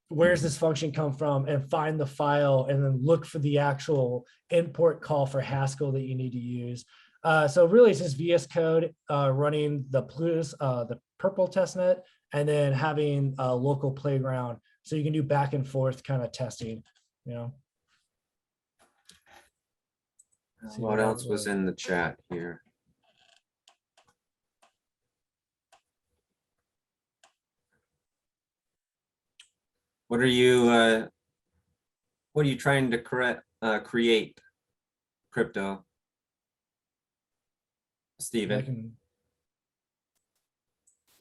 where's this function come from, and find the file and then look for the actual import call for Haskell that you need to use. So really it's just VS Code running the Plutus, the purple testnet, and then having a local playground so you can do back and forth kind of testing, What else was in the chat here? What are you trying to create, crypto? Steven?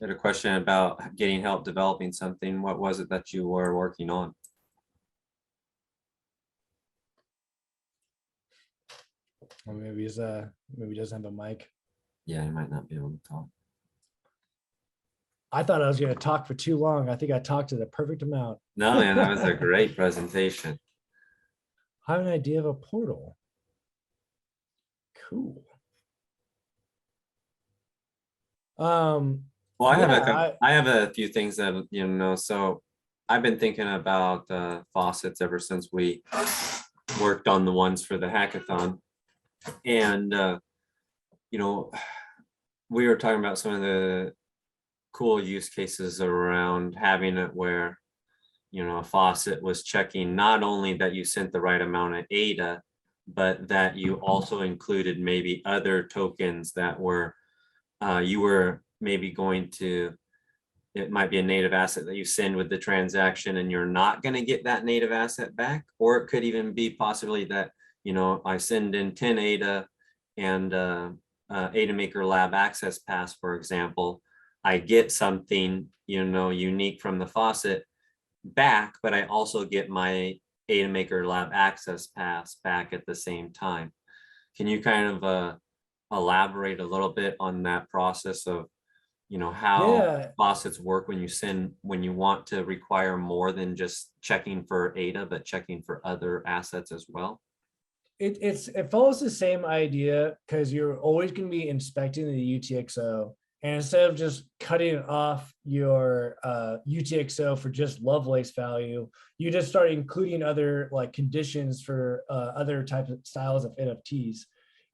Had a question about getting help developing something. What was it that you were working on? Or maybe he doesn't have a mic. Yeah, he might not be able to talk. I thought I was going to talk for too long. I think I talked to the perfect amount. No, man, that was a great presentation. I have an idea of a portal. Cool. Well, I have a few things that, so I've been thinking about faucets ever since we worked on the ones for the hackathon. And, we were talking about some of the cool use cases around having it where a faucet was checking not only that you sent the right amount of ADA, but that you also included maybe other tokens that were, you were maybe going to, it might be a native asset that you send with the transaction and you're not going to get that native asset back. Or it could even be possibly that, I send in 10 ADA and ADA Maker Lab Access Pass, for example. I get something, unique from the faucet back, but I also get my ADA Maker Lab Access Pass back at the same time. Can you kind of elaborate a little bit on that process of, how Yeah. faucets work when you want to require more than just checking for ADA, but checking for other assets as well? It follows the same idea because you're always going to be inspecting the UTXO, and instead of just cutting off your UTXO for just Lovelace value, you just start including other like conditions for other types of styles of NFTs.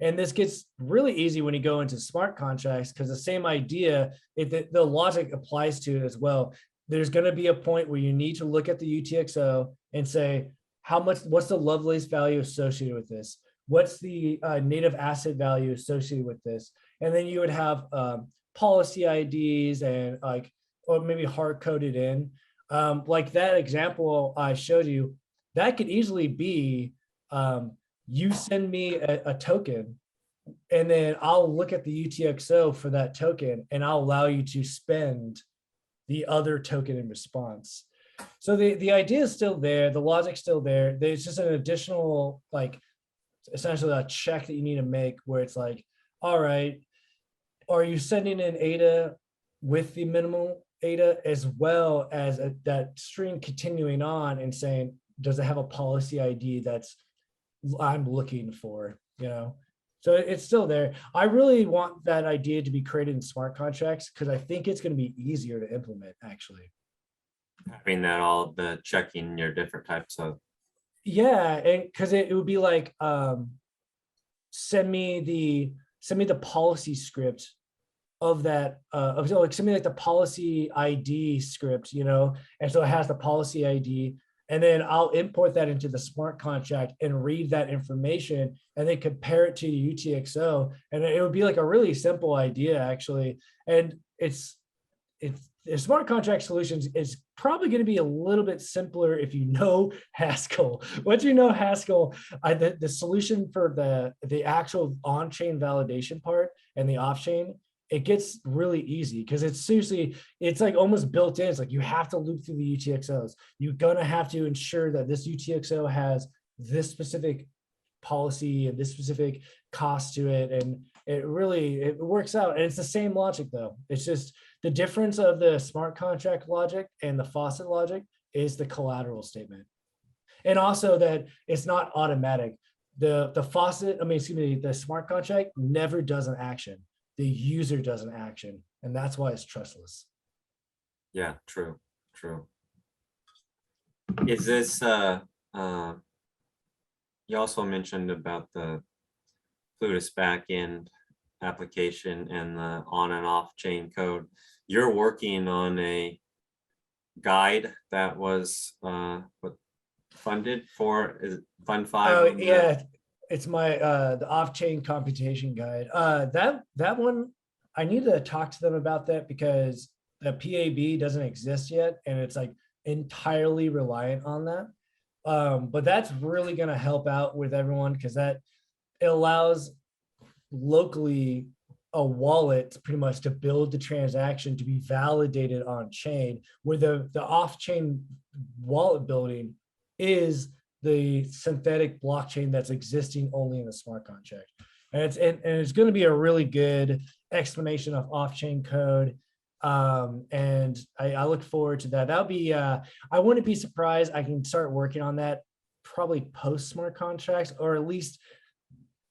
And this gets really easy when you go into smart contracts because the same idea, the logic applies to it as well. There's going to be a point where you need to look at the UTXO and say, what's the Lovelace value associated with this? What's the native asset value associated with this? And then you would have policy IDs and or maybe hard coded in. Like that example I showed you, that could easily be, you send me a token and then I'll look at the UTXO for that token and I'll allow you to spend the other token in response. So the idea is still there, the logic's still there. There's just an additional, like, essentially a check that you need to make where it's like, all right, are you sending in ADA with the minimal ADA as well as that string continuing on and saying, does it have a policy ID that's I'm looking for, So it's still there. I really want that idea to be created in smart contracts because I think it's going to be easier to implement actually. Having that all the checking your different types of. Yeah, and because it would be like, send me the policy script of that, send me like the policy ID script, and so it has the policy ID, and then I'll import that into the smart contract and read that information and then compare it to the UTXO, and it would be like a really simple idea actually, and it's the smart contract solutions is probably going to be a little bit simpler if you know Haskell. Once you know Haskell, the solution for the actual on-chain validation part and the off-chain, it gets really easy because it's like almost built in. It's like you have to loop through the UTXOs. You're going to have to ensure that this UTXO has this specific policy and this specific cost to it. And it works out. And it's the same logic though. It's just the difference of the smart contract logic and the Faucet logic is the collateral statement. And also that it's not automatic. The smart contract never does an action. The user does an action. And that's why it's trustless. Yeah, true. Is this, you also mentioned about the Plutus backend application and the on and off chain code. You're working on a guide that was funded for, is it Fund 5? Oh yeah, it's my the off-chain computation guide. That one, I need to talk to them about that because the PAB doesn't exist yet, and it's like entirely reliant on that. But that's really going to help out with everyone because it allows locally a wallet pretty much to build the transaction to be validated on chain, where the off-chain wallet building is the synthetic blockchain that's existing only in the smart contract. And it's going to be a really good explanation of off-chain code. And I look forward to that. That'll be, I wouldn't be surprised. I can start working on that probably post smart contracts, or at least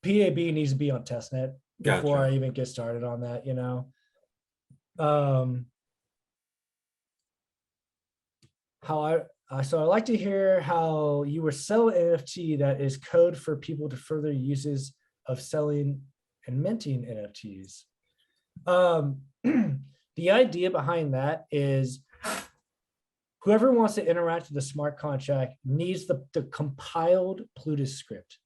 PAB needs to be on testnet before I even get started on that, So I'd like to hear how you would sell an NFT that is code for people to further uses of selling and minting NFTs. The idea behind that is whoever wants to interact with the smart contract needs the compiled Plutus script.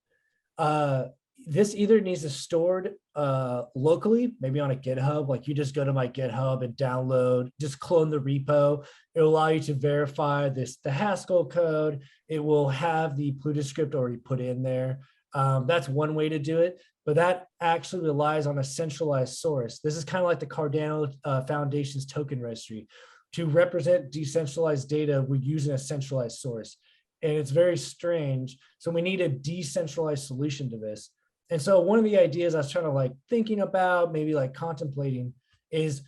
This either needs to stored locally, maybe on a GitHub, like you just go to my GitHub and download, just clone the repo. It'll allow you to verify the Haskell code. It will have the Plutus script already put in there. That's one way to do it, but that actually relies on a centralized source. This is kind of like the Cardano Foundation's token registry. To represent decentralized data, we're using a centralized source. And it's very strange. So we need a decentralized solution to this. And so one of the ideas I was trying to like thinking about, maybe like contemplating, is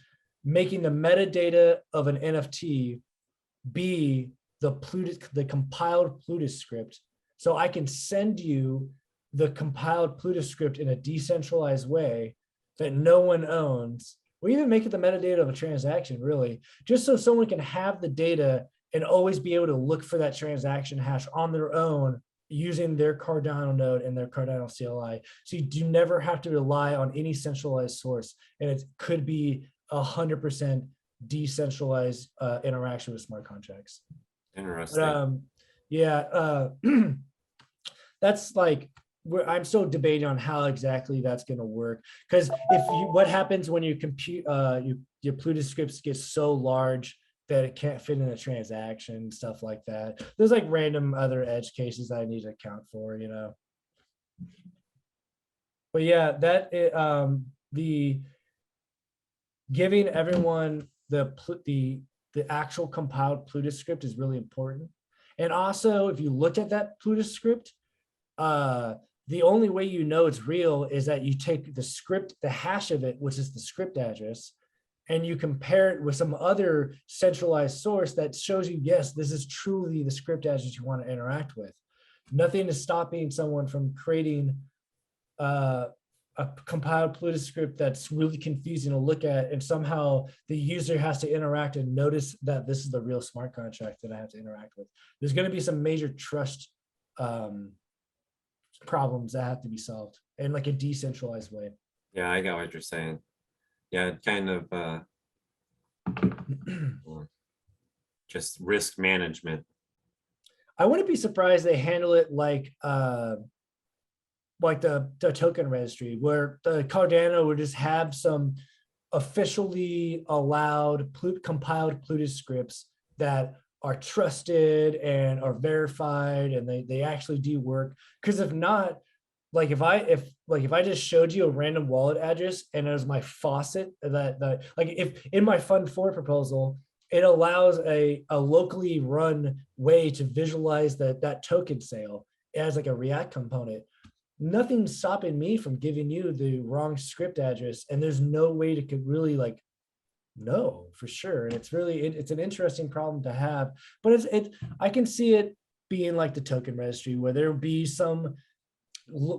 making the metadata of an NFT be the compiled Plutus script. So I can send you the compiled Plutus script in a decentralized way that no one owns, or even make it the metadata of a transaction, really, just so someone can have the data and always be able to look for that transaction hash on their own using their Cardano node and their Cardano CLI. So you do never have to rely on any centralized source, and it could be 100% decentralized interaction with smart contracts. Interesting. That's like, I'm still debating on how exactly that's going to work. Because what happens when you compute your Plutus scripts get so large that it can't fit in a transaction, stuff like that. There's like random other edge cases that I need to account for, you know. But yeah, the giving everyone the actual compiled Plutus script is really important. And also, if you look at that Plutus script, the only way you know it's real is that you take the script, the hash of it, which is the script address, and you compare it with some other centralized source that shows you, yes, this is truly the script address you want to interact with. Nothing is stopping someone from creating a compiled Plutus script that's really confusing to look at, and somehow the user has to interact and notice that this is the real smart contract that I have to interact with. There's going to be some major trust problems that have to be solved in like a decentralized way. Yeah, I got what you're saying. Yeah, kind of just risk management. I wouldn't be surprised they handle it like the token registry, where the Cardano would just have some officially allowed compiled Plutus scripts that are trusted and are verified, and they actually do work. Because if not, like if I just showed you a random wallet address and it was my Faucet, that like if in my Fund 4 proposal, it allows a locally run way to visualize that token sale as like a React component. Nothing's stopping me from giving you the wrong script address, and there's no way to really like know for sure. And it's really it's an interesting problem to have, but I can see it being like the token registry, where there'll be some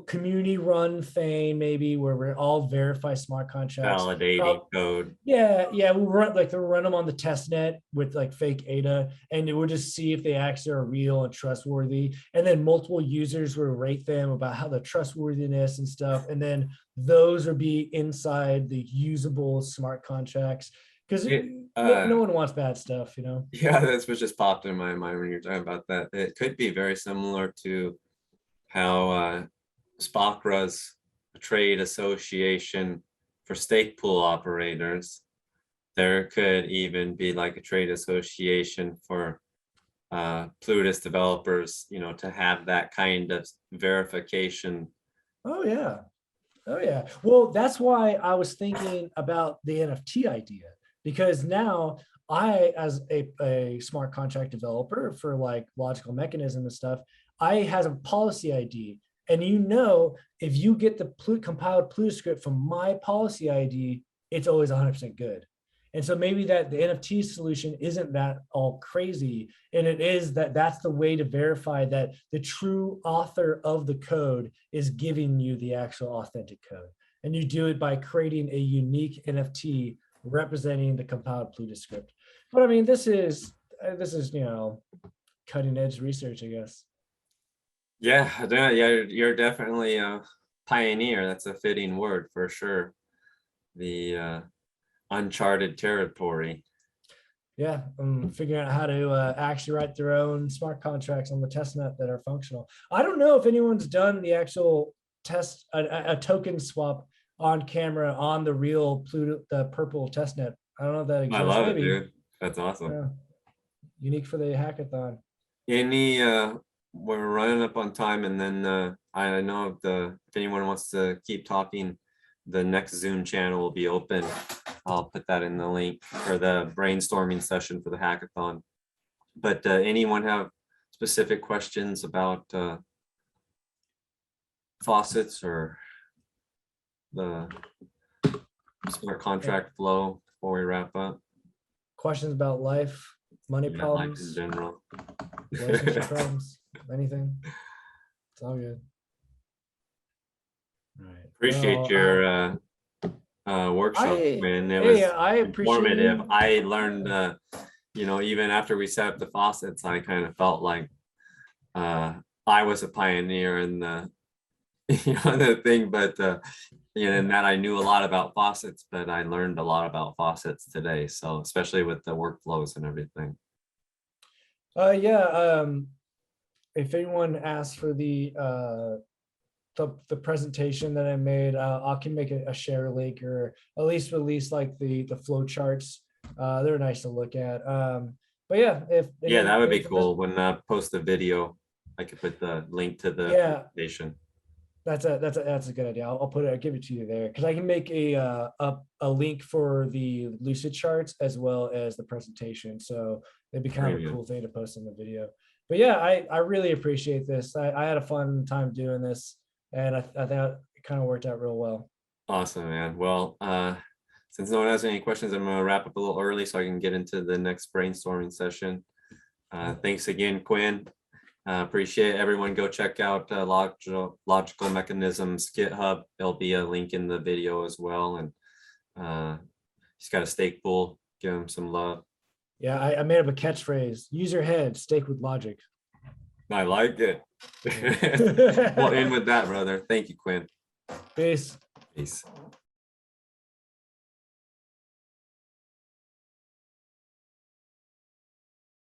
community run thing maybe where we're all verify smart contracts, Validating code. yeah, we'll run them on the test net with like fake ADA, and we'll just see if they actually are real and trustworthy, and then multiple users will rate them about how the trustworthiness and stuff, and then those will be inside the usable smart contracts, because no one wants bad stuff, you know. Yeah, that's what just popped in my mind when you're talking about that. It could be very similar to how SPOCRA's a trade association for stake pool operators. There could even be like a trade association for Plutus developers, you know, to have that kind of verification. Oh yeah. Well, that's why I was thinking about the NFT idea, because now I, as a smart contract developer for like logical mechanism and stuff, I have a policy ID. And you know, if you get the compiled Plutus script from my policy ID, it's always 100% good. And so maybe that the NFT solution isn't that all crazy. And it is that's the way to verify that the true author of the code is giving you the actual authentic code. And you do it by creating a unique NFT representing the compiled Plutus script. But I mean, this is, you know, cutting edge research, I guess. Yeah, you're definitely a pioneer. That's a fitting word for sure. The uncharted territory. Yeah, figuring out how to actually write their own smart contracts on the testnet that are functional. I don't know if anyone's done the actual test, a token swap on camera on the real Pluto, the purple testnet. I don't know if that exists. I love it, Maybe. dude. That's awesome. Yeah. Unique for the hackathon. Any we're running up on time, and then I know if anyone wants to keep talking, the next Zoom channel will be open. I'll put that in the link for the brainstorming session for the hackathon. But anyone have specific questions about faucets or the smart contract flow before we wrap up? Questions about life, money Yeah, life in problems, general. relationship problems, anything. It's all good. All right. Appreciate Well, your workshop, man. It was I appreciate informative. you. I learned, you know, even after we set up the faucets, I kind of felt like I was a pioneer in the, you know, the thing, but you know, and that I knew a lot about faucets, but I learned a lot about faucets today. So especially with the workflows and everything. Yeah. If anyone asks for the presentation that I made, I can make a share link or at least release like the flow charts. They're nice to look at. But yeah, Yeah, that would be cool. When I post the video, I could put the link to the presentation. That's a good idea. I'll put it. I'll give it to you there because I can make a link for the lucid charts as well as the presentation. So it'd be kind of a cool thing to post in the video. But yeah, I really appreciate this. I had a fun time doing this, and I thought it kind of worked out real well. Awesome, man. Well, since no one has any questions, I'm gonna wrap up a little early so I can get into the next brainstorming session. Thanks again, Quinn. Appreciate it. Everyone go check out Logical Mechanisms GitHub. There'll be a link in the video as well. And he's got a stake pool. Give him some love. Yeah, I made up a catchphrase. Use your head, stake with logic. I like it. We'll end with that, brother. Thank you, Quinn. Peace. Peace.